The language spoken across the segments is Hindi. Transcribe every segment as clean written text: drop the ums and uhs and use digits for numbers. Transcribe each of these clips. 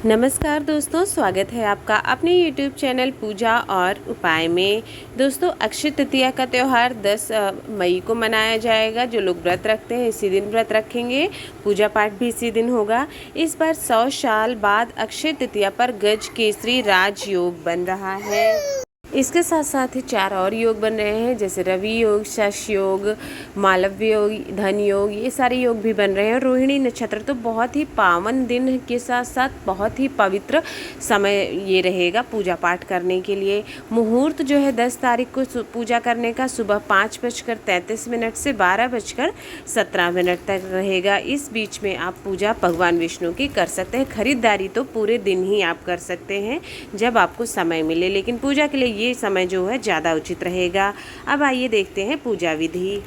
नमस्कार दोस्तों, स्वागत है आपका अपने YouTube चैनल पूजा और उपाय में। दोस्तों, अक्षय तृतीया का त्यौहार 10 मई को मनाया जाएगा। जो लोग व्रत रखते हैं इसी दिन व्रत रखेंगे, पूजा पाठ भी इसी दिन होगा। इस बार 100 साल बाद अक्षय तृतीया पर गज केसरी राजयोग बन रहा है। इसके साथ साथ ही 4 और योग बन रहे हैं, जैसे रवि योग, शश योग, मालव्य योग, धन योग, ये सारे योग भी बन रहे हैं। रोहिणी नक्षत्र तो बहुत ही पावन दिन के साथ साथ बहुत ही पवित्र समय ये रहेगा पूजा पाठ करने के लिए। मुहूर्त जो है 10 तारीख को पूजा करने का सुबह 5:33 से 12:17 तक रहेगा। इस बीच में आप पूजा भगवान विष्णु की कर सकते हैं। खरीदारी तो पूरे दिन ही आप कर सकते हैं जब आपको समय मिले, लेकिन पूजा के लिए ये समय जो है ज़्यादा उचित रहेगा। अब आइए देखते हैं पूजा विधि।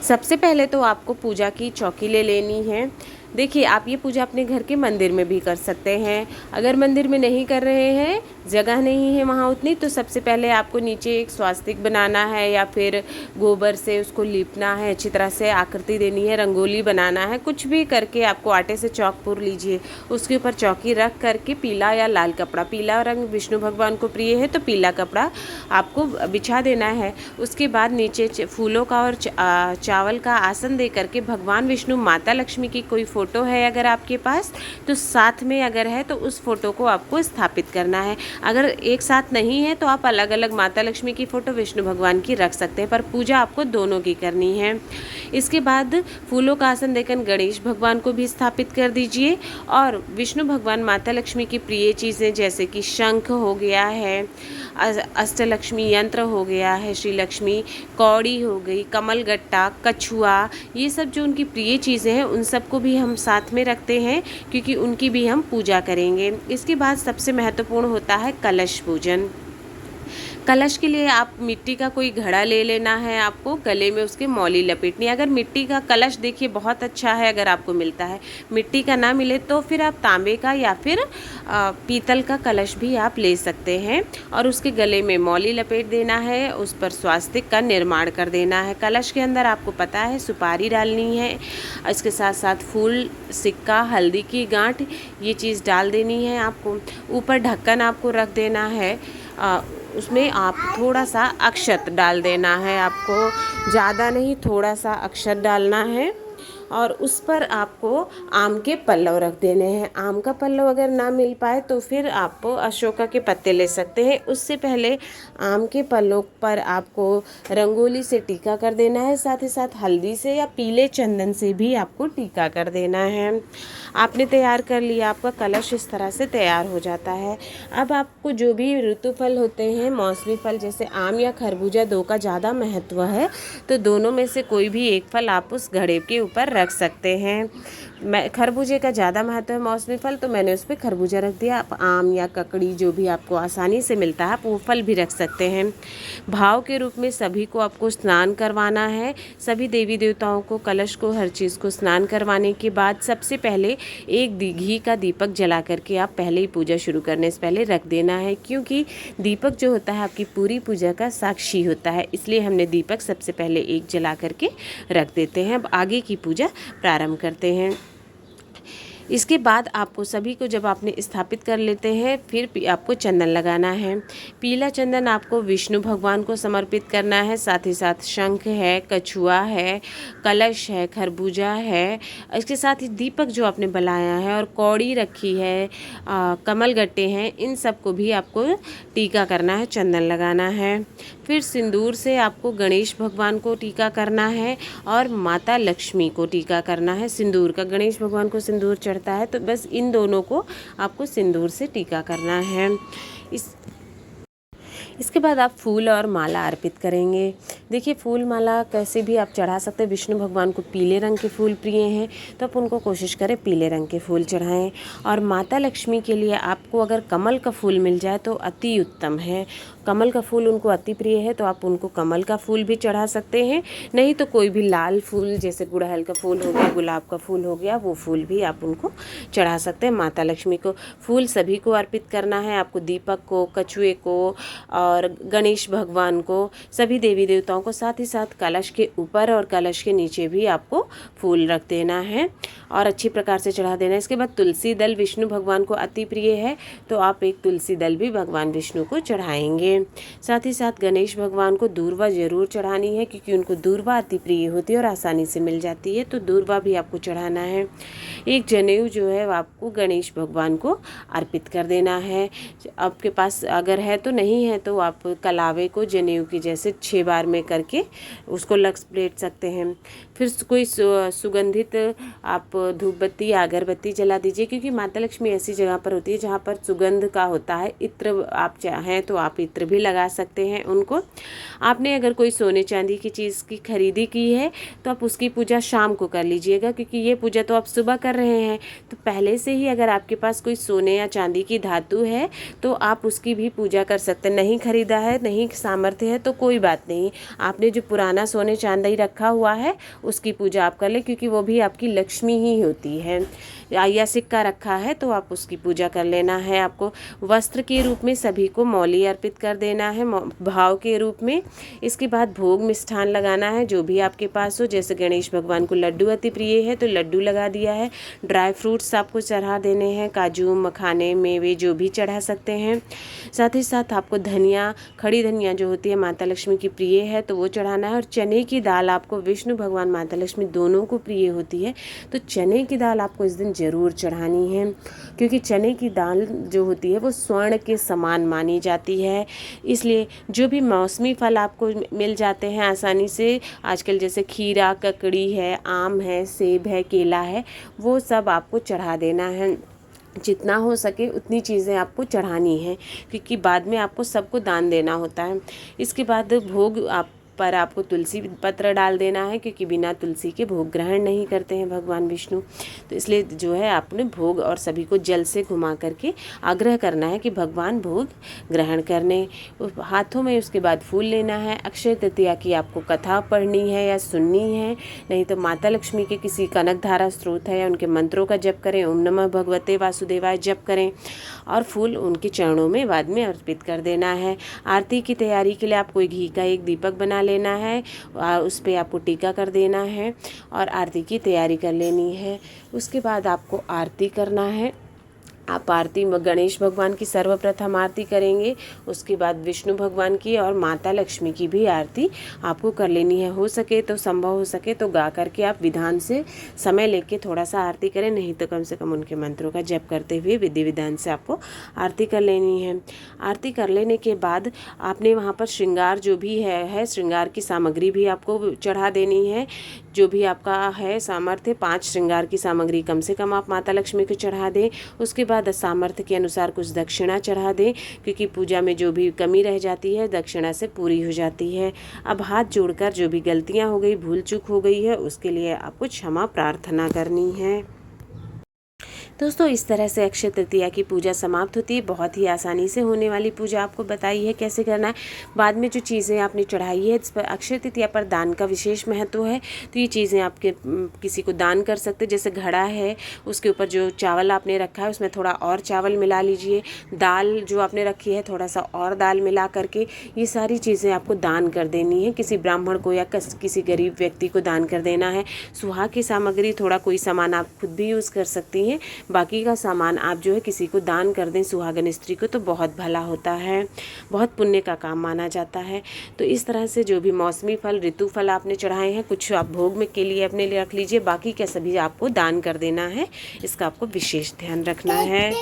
सबसे पहले तो आपको पूजा की चौकी ले लेनी है। देखिए, आप ये पूजा अपने घर के मंदिर में भी कर सकते हैं। अगर मंदिर में नहीं कर रहे हैं, जगह नहीं है वहाँ उतनी, तो सबसे पहले आपको नीचे एक स्वास्तिक बनाना है या फिर गोबर से उसको लीपना है, अच्छी तरह से आकृति देनी है, रंगोली बनाना है। कुछ भी करके आपको आटे से चौक पूर लीजिए, उसके ऊपर चौकी रख करके पीला या लाल कपड़ा, पीला रंग विष्णु भगवान को प्रिय है तो पीला कपड़ा आपको बिछा देना है। उसके बाद नीचे फूलों का और चावल का आसन दे करके भगवान विष्णु, माता लक्ष्मी की कोई फ़ोटो है अगर आपके पास तो साथ में अगर है तो उस फ़ोटो को आपको स्थापित करना है। अगर एक साथ नहीं है तो आप अलग अलग माता लक्ष्मी की फ़ोटो, विष्णु भगवान की रख सकते हैं, पर पूजा आपको दोनों की करनी है। इसके बाद फूलों का आसन देकर गणेश भगवान को भी स्थापित कर दीजिए और विष्णु भगवान, माता लक्ष्मी की प्रिय चीज़ें जैसे कि शंख हो गया है, अष्टलक्ष्मी यंत्र हो गया है, श्री लक्ष्मी कौड़ी हो गई, कमल गट्टा, कछुआ, ये सब जो उनकी प्रिय चीज़ें हैं उन सबको भी हम साथ में रखते हैं क्योंकि उनकी भी हम पूजा करेंगे। इसके बाद सबसे महत्वपूर्ण होता है कलश पूजन। कलश के लिए आप मिट्टी का कोई घड़ा ले लेना है, आपको गले में उसके मौली लपेटनी है। अगर मिट्टी का कलश देखिए बहुत अच्छा है अगर आपको मिलता है, मिट्टी का ना मिले तो फिर आप तांबे का या फिर पीतल का कलश भी आप ले सकते हैं और उसके गले में मौली लपेट देना है, उस पर स्वास्तिक का निर्माण कर देना है। कलश के अंदर आपको पता है सुपारी डालनी है, इसके साथ साथ फूल, सिक्का, हल्दी की गांठ, ये चीज़ डाल देनी है आपको। ऊपर ढक्कन आपको रख देना है, उसमें आप थोड़ा सा अक्षत डाल देना है, आपको ज़्यादा नहीं, थोड़ा सा अक्षत डालना है और उस पर आपको आम के पल्लव रख देने हैं। आम का पल्लव अगर ना मिल पाए तो फिर आप अशोका के पत्ते ले सकते हैं। उससे पहले आम के पल्लों पर आपको रंगोली से टीका कर देना है, साथ ही साथ हल्दी से या पीले चंदन से भी आपको टीका कर देना है। आपने तैयार कर लिया, आपका कलश इस तरह से तैयार हो जाता है। अब आपको जो भी ऋतु फल होते हैं, मौसमी फल जैसे आम या खरबूजा, दो का ज़्यादा महत्व है तो दोनों में से कोई भी एक फल आप उस घड़े के ऊपर रख सकते हैं। मैं खरबूजे का ज़्यादा महत्व है मौसमी फल, तो मैंने उस पर खरबूजा रख दिया। आप आम या ककड़ी जो भी आपको आसानी से मिलता है आप वो फल भी रख सकते हैं। भाव के रूप में सभी को आपको स्नान करवाना है, सभी देवी देवताओं को, कलश को, हर चीज़ को स्नान करवाने के बाद सबसे पहले एक घी का दीपक जला करके आप पहले ही पूजा शुरू करने से पहले रख देना है, क्योंकि दीपक जो होता है आपकी पूरी पूजा का साक्षी होता है, इसलिए हमने दीपक सबसे पहले एक जला करके रख देते हैं। अब आगे की पूजा प्रारंभ करते हैं। इसके बाद आपको सभी को जब आपने स्थापित कर लेते हैं फिर आपको चंदन लगाना है। पीला चंदन आपको विष्णु भगवान को समर्पित करना है, साथ ही साथ शंख है, कछुआ है, कलश है, खरबूजा है, इसके साथ ही दीपक जो आपने बनाया है और कौड़ी रखी है, कमल गट्टे हैं, इन सबको भी आपको टीका करना है, चंदन लगाना है। फिर सिंदूर से आपको गणेश भगवान को टीका करना है और माता लक्ष्मी को टीका करना है सिंदूर का। गणेश भगवान को सिंदूर चढ़ता है तो बस इन दोनों को आपको सिंदूर से टीका करना है। इसके बाद आप फूल और माला अर्पित करेंगे। देखिए, फूल माला कैसे भी आप चढ़ा सकते हैं। विष्णु भगवान को पीले रंग के फूल प्रिय हैं तो आप उनको कोशिश करें पीले रंग के फूल चढ़ाएं। और माता लक्ष्मी के लिए आपको अगर कमल का फूल मिल जाए तो अति उत्तम है। कमल का फूल उनको अति प्रिय है तो आप उनको कमल का फूल भी चढ़ा सकते हैं, नहीं तो कोई भी लाल फूल जैसे गुड़हल का फूल हो गया, गुलाब का फूल हो गया, वो फूल भी आप उनको चढ़ा सकते हैं। माता लक्ष्मी को फूल सभी को अर्पित करना है, आपको दीपक को, कछुए को और गणेश भगवान को, सभी देवी देवताओं मालाओं को साथ ही साथ कलश के ऊपर और कलश के नीचे भी आपको फूल रख देना है और अच्छी प्रकार से चढ़ा देना है। इसके बाद तुलसी दल विष्णु भगवान को अति प्रिय है, तो आप एक तुलसी दल भी भगवान विष्णु को चढ़ाएंगे। साथ ही साथ गणेश भगवान को दूर्वा जरूर चढ़ानी है, क्योंकि उनको दूर्वा अति प्रिय होती है और आसानी से मिल जाती है, तो दूर्वा भी आपको चढ़ाना है। एक जनेऊ जो है वो आपको गणेश भगवान को अर्पित कर देना है। आपके पास अगर है तो, नहीं है तो आप कलावे को जनेऊ की जैसे 6 बार में करके उसको लपेट सकते हैं। फिर कोई सुगंधित आप धूप बत्ती या अगरबत्ती जला दीजिए, क्योंकि माता लक्ष्मी ऐसी जगह पर होती है जहाँ पर सुगंध का होता है। इत्र आप चाहें तो आप इत्र भी लगा सकते हैं उनको। आपने अगर कोई सोने चांदी की चीज़ की खरीदी की है तो आप उसकी पूजा शाम को कर लीजिएगा, क्योंकि ये पूजा तो आप सुबह कर रहे हैं। तो पहले से ही अगर आपके पास कोई सोने या चांदी की धातु है तो आप उसकी भी पूजा कर सकते हैं। नहीं खरीदा है, नहीं सामर्थ्य है तो कोई बात नहीं, आपने जो पुराना सोने चांदी रखा हुआ है उसकी पूजा आप कर लें, क्योंकि वो भी आपकी लक्ष्मी ही होती है। या सिक्का रखा है तो आप उसकी पूजा कर लेना है। आपको वस्त्र के रूप में सभी को मौली अर्पित कर देना है, भाव के रूप में। इसके बाद भोग मिष्ठान लगाना है, जो भी आपके पास हो। जैसे गणेश भगवान को लड्डू अति प्रिय है तो लड्डू लगा दिया है। ड्राई फ्रूट्स आपको चढ़ा देने हैं, काजू मखाने मेवे जो भी चढ़ा सकते हैं। साथ ही साथ आपको धनिया, खड़ी धनिया जो होती है माता लक्ष्मी की प्रिय है तो वो चढ़ाना है। और चने की दाल आपको, विष्णु भगवान माता लक्ष्मी दोनों को प्रिय होती है तो चने की दाल आपको इस दिन ज़रूर चढ़ानी है, क्योंकि चने की दाल जो होती है वो स्वर्ण के समान मानी जाती है। इसलिए जो भी मौसमी फल आपको मिल जाते हैं आसानी से, आजकल जैसे खीरा, ककड़ी है, आम है, सेब है, केला है, वो सब आपको चढ़ा देना है। जितना हो सके उतनी चीज़ें आपको चढ़ानी है, क्योंकि बाद में आपको सबको दान देना होता है। इसके बाद भोग पर आपको तुलसी पत्र डाल देना है, क्योंकि बिना तुलसी के भोग ग्रहण नहीं करते हैं भगवान विष्णु। तो इसलिए जो है आपने भोग और सभी को जल से घुमा करके आग्रह करना है कि भगवान भोग ग्रहण करने। हाथों में उसके बाद फूल लेना है। अक्षय तृतीया की आपको कथा पढ़नी है या सुननी है, नहीं तो माता लक्ष्मी के किसी कनकधारा स्रोत है या उनके मंत्रों का जप करें, ओम नमः भगवते वासुदेवाय जप करें और फूल उनके चरणों में बाद में अर्पित कर देना है। आरती की तैयारी के लिए आप कोई घी का एक दीपक बना लेना है, उस पर आपको टीका कर देना है और आरती की तैयारी कर लेनी है। उसके बाद आपको आरती करना है। आप आरती गणेश भगवान की सर्वप्रथम आरती करेंगे, उसके बाद विष्णु भगवान की और माता लक्ष्मी की भी आरती आपको कर लेनी है। हो सके तो, संभव हो सके तो गा करके आप विधान से समय लेके थोड़ा सा आरती करें, नहीं तो कम से कम उनके मंत्रों का जप करते हुए विधि विधान से आपको आरती कर लेनी है। आरती कर लेने के बाद आपने वहाँ पर श्रृंगार जो भी है श्रृंगार की सामग्री भी आपको चढ़ा देनी है। जो भी आपका है सामर्थ्य, 5 श्रृंगार की सामग्री कम से कम आप माता लक्ष्मी को चढ़ा दें। उसके बाद सामर्थ्य के अनुसार कुछ दक्षिणा चढ़ा दें, क्योंकि पूजा में जो भी कमी रह जाती है दक्षिणा से पूरी हो जाती है। अब हाथ जोड़कर जो भी गलतियां हो गई, भूल चूक हो गई है, उसके लिए आपको क्षमा प्रार्थना करनी है। दोस्तों इस तरह से अक्षय तृतीया की पूजा समाप्त होती है। बहुत ही आसानी से होने वाली पूजा आपको बताई है कैसे करना है। बाद में जो चीज़ें आपने चढ़ाई है, इस पर अक्षय तृतीया पर दान का विशेष महत्व है, तो ये चीज़ें आपके किसी को दान कर सकते। जैसे घड़ा है, उसके ऊपर जो चावल आपने रखा है उसमें थोड़ा और चावल मिला लीजिए। दाल जो आपने रखी है थोड़ा सा और दाल मिला करके ये सारी चीज़ें आपको दान कर देनी है। किसी ब्राह्मण को या किसी गरीब व्यक्ति को दान कर देना है। सुहाग की सामग्री थोड़ा कोई सामान आप खुद भी यूज़ कर सकती हैं, बाकी का सामान आप जो है किसी को दान कर दें सुहागन स्त्री को, तो बहुत भला होता है, बहुत पुण्य का काम माना जाता है। तो इस तरह से जो भी मौसमी फल, ऋतु फल आपने चढ़ाए हैं, कुछ आप भोग में के लिए अपने लिए रख लीजिए, बाकी क्या सभी आपको दान कर देना है। इसका आपको विशेष ध्यान रखना है।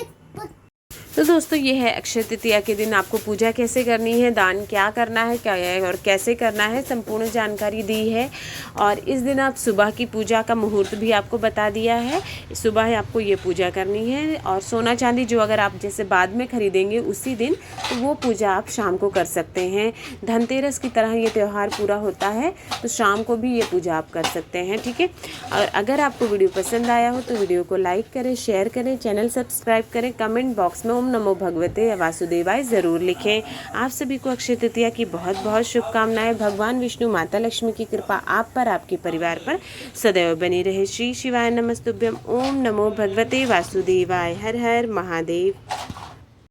तो दोस्तों ये है अक्षय तृतीया के दिन आपको पूजा कैसे करनी है, दान क्या करना है, क्या है और कैसे करना है, संपूर्ण जानकारी दी है। और इस दिन आप सुबह की पूजा का मुहूर्त भी आपको बता दिया है। सुबह आपको ये पूजा करनी है। और सोना चांदी जो अगर आप जैसे बाद में खरीदेंगे उसी दिन, तो वो पूजा आप शाम को कर सकते हैं। धनतेरस की तरह ये त्यौहार पूरा होता है, तो शाम को भी ये पूजा आप कर सकते हैं, ठीक है। और अगर आपको वीडियो पसंद आया हो तो वीडियो को लाइक करें, शेयर करें, चैनल सब्सक्राइब करें, कमेंट बॉक्स में ओम नमो भगवते वासुदेवाय ज़रूर लिखें। आप सभी को अक्षय तृतीया की बहुत बहुत शुभकामनाएं। भगवान विष्णु, माता लक्ष्मी की कृपा आप पर, आपके परिवार पर सदैव बनी रहे। श्री शिवाय नमस्तुभ्यम। ओम नमो भगवते वासुदेवाय। हर हर महादेव।